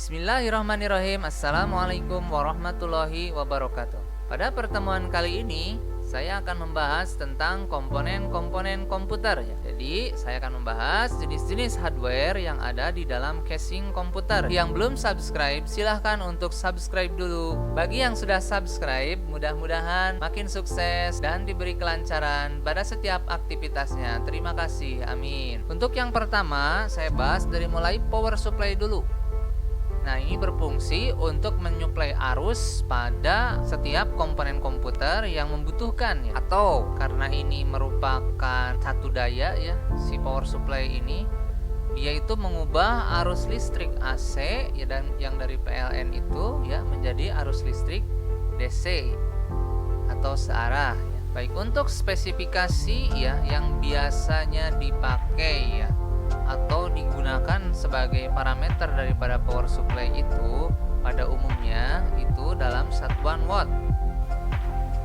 Bismillahirrahmanirrahim. Assalamualaikum warahmatullahi wabarakatuh. Pada pertemuan kali ini saya akan membahas tentang komponen-komponen komputer ya. Jadi saya akan membahas jenis-jenis hardware yang ada di dalam casing komputer. Yang belum subscribe silahkan untuk subscribe dulu. Bagi yang sudah subscribe, mudah-mudahan makin sukses dan diberi kelancaran pada setiap aktivitasnya. Terima kasih, amin. Untuk yang pertama saya bahas dari mulai power supply dulu. Nah, ini berfungsi untuk menyuplai arus pada setiap komponen komputer yang membutuhkan ya. Atau karena ini merupakan satu daya ya, si power supply ini dia itu mengubah arus listrik AC ya, dan yang dari PLN itu ya menjadi arus listrik DC atau searah ya. Baik, untuk spesifikasi ya yang biasanya dipakai ya atau digunakan sebagai parameter daripada power supply itu pada umumnya itu dalam satuan watt.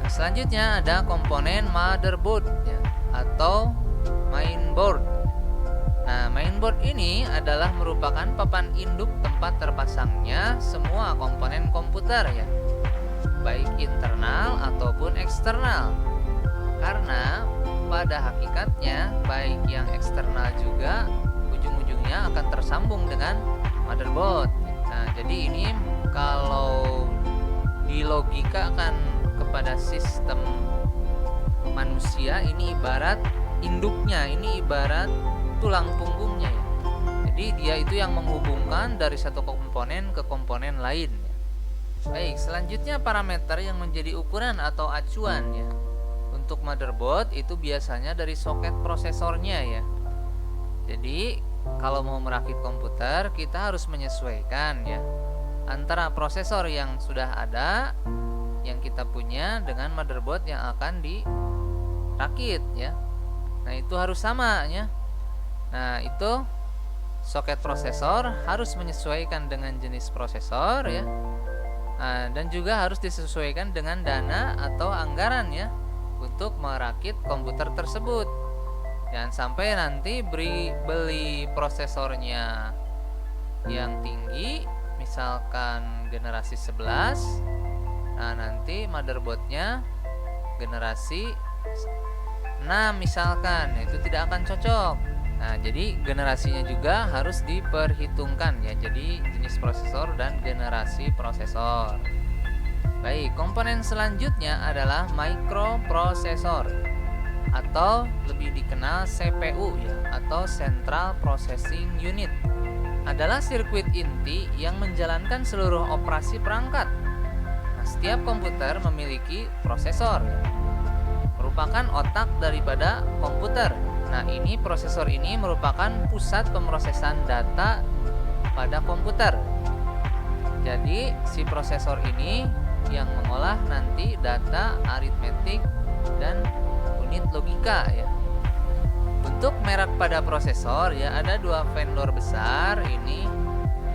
Nah, selanjutnya ada komponen motherboard ya, atau mainboard. Nah, mainboard ini adalah merupakan papan induk tempat terpasangnya semua komponen komputer ya, baik internal ataupun eksternal. Karena pada hakikatnya baik yang eksternal juga ujung-ujungnya akan tersambung dengan motherboard. Nah, jadi ini kalau dilogikakan kepada sistem manusia, ini ibarat induknya, ini ibarat tulang punggungnya ya. Jadi dia itu yang menghubungkan dari satu komponen ke komponen lain ya. Baik, selanjutnya parameter yang menjadi ukuran atau acuan ya. Untuk motherboard itu biasanya dari soket prosesornya ya. Jadi kalau mau merakit komputer kita harus menyesuaikan ya antara prosesor yang sudah ada yang kita punya dengan motherboard yang akan dirakit ya. Nah, itu harus sama ya. Nah, itu soket prosesor harus menyesuaikan dengan jenis prosesor ya. Nah, dan juga harus disesuaikan dengan dana atau anggaran ya untuk merakit komputer tersebut. Jangan sampai nanti beli prosesornya yang tinggi, misalkan generasi 11, nah nanti motherboardnya generasi 6 misalkan, itu tidak akan cocok. Nah, jadi generasinya juga harus diperhitungkan ya. Jadi jenis prosesor dan generasi prosesor. Baik, komponen selanjutnya adalah microprosesor atau lebih dikenal CPU ya, atau Central Processing Unit. Adalah sirkuit inti yang menjalankan seluruh operasi perangkat. Nah, setiap komputer memiliki prosesor ya, merupakan otak daripada komputer. Nah, ini prosesor ini merupakan pusat pemrosesan data pada komputer. Jadi si prosesor ini yang mengolah nanti data aritmetik dan unit logika ya. Untuk merek pada prosesor ya ada dua vendor besar ini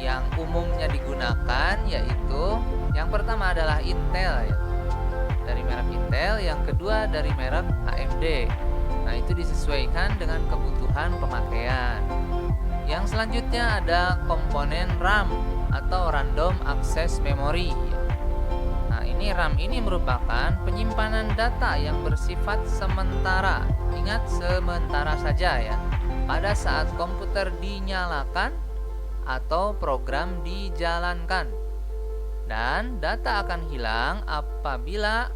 yang umumnya digunakan, yaitu yang pertama adalah Intel ya, dari merek Intel, yang kedua dari merek AMD. Nah, itu disesuaikan dengan kebutuhan pemakaian. Yang selanjutnya ada komponen RAM atau Random Access Memory. Nah, ini RAM ini merupakan penyimpanan data yang bersifat sementara. Ingat, sementara saja ya. Pada saat komputer dinyalakan atau program dijalankan. Dan data akan hilang apabila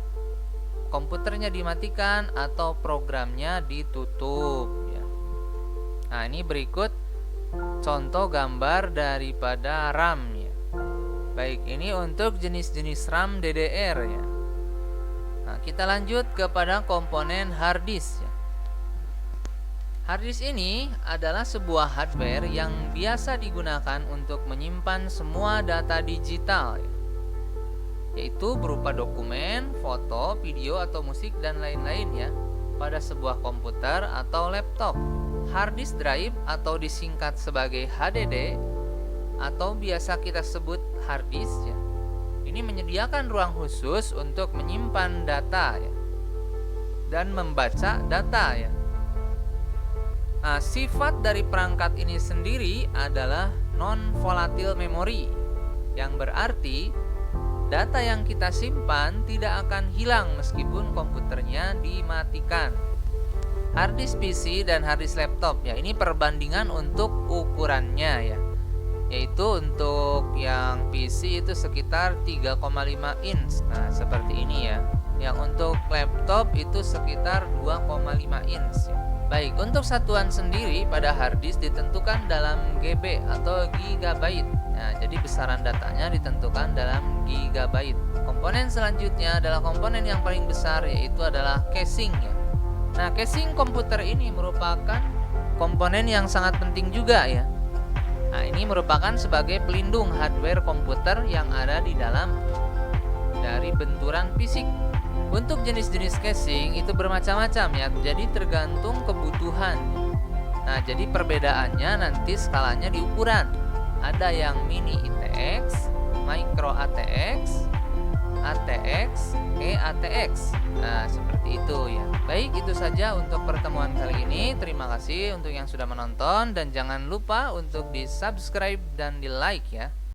komputernya dimatikan atau programnya ditutup ya. Nah, ini berikut contoh gambar daripada RAM ya. Baik, ini untuk jenis-jenis RAM DDR ya. Nah, kita lanjut kepada komponen hard disk ya. Hard disk ini adalah sebuah hardware yang biasa digunakan untuk menyimpan semua data digital ya, yaitu berupa dokumen, foto, video atau musik dan lain-lain ya, pada sebuah komputer atau laptop. Hard disk drive atau disingkat sebagai HDD atau biasa kita sebut hard disk ya. Ini menyediakan ruang khusus untuk menyimpan data ya, dan membaca data ya. Nah, sifat dari perangkat ini sendiri adalah non volatile memory Yang berarti data yang kita simpan tidak akan hilang meskipun komputernya dimatikan. Harddisk PC dan harddisk laptop ya, ini perbandingan untuk ukurannya ya. Yaitu untuk yang PC itu sekitar 3,5 inch. Nah, seperti ini ya. Yang untuk laptop itu sekitar 2,5 inch ya. Baik, untuk satuan sendiri pada harddisk ditentukan dalam GB atau gigabyte. Nah, jadi besaran datanya ditentukan dalam gigabyte. Komponen selanjutnya adalah komponen yang paling besar, yaitu adalah casing ya. Nah, casing komputer ini merupakan komponen yang sangat penting juga ya. Nah, ini merupakan sebagai pelindung hardware komputer yang ada di dalam dari benturan fisik. Untuk jenis-jenis casing itu bermacam-macam ya, jadi tergantung kebutuhan. Nah, jadi perbedaannya nanti skalanya di ukuran. Ada yang mini ITX, micro ATX, ATX, eATX. Nah, seperti itu ya. Baik, itu saja untuk pertemuan kali ini. Terima kasih untuk yang sudah menonton dan jangan lupa untuk di-subscribe dan di-like ya.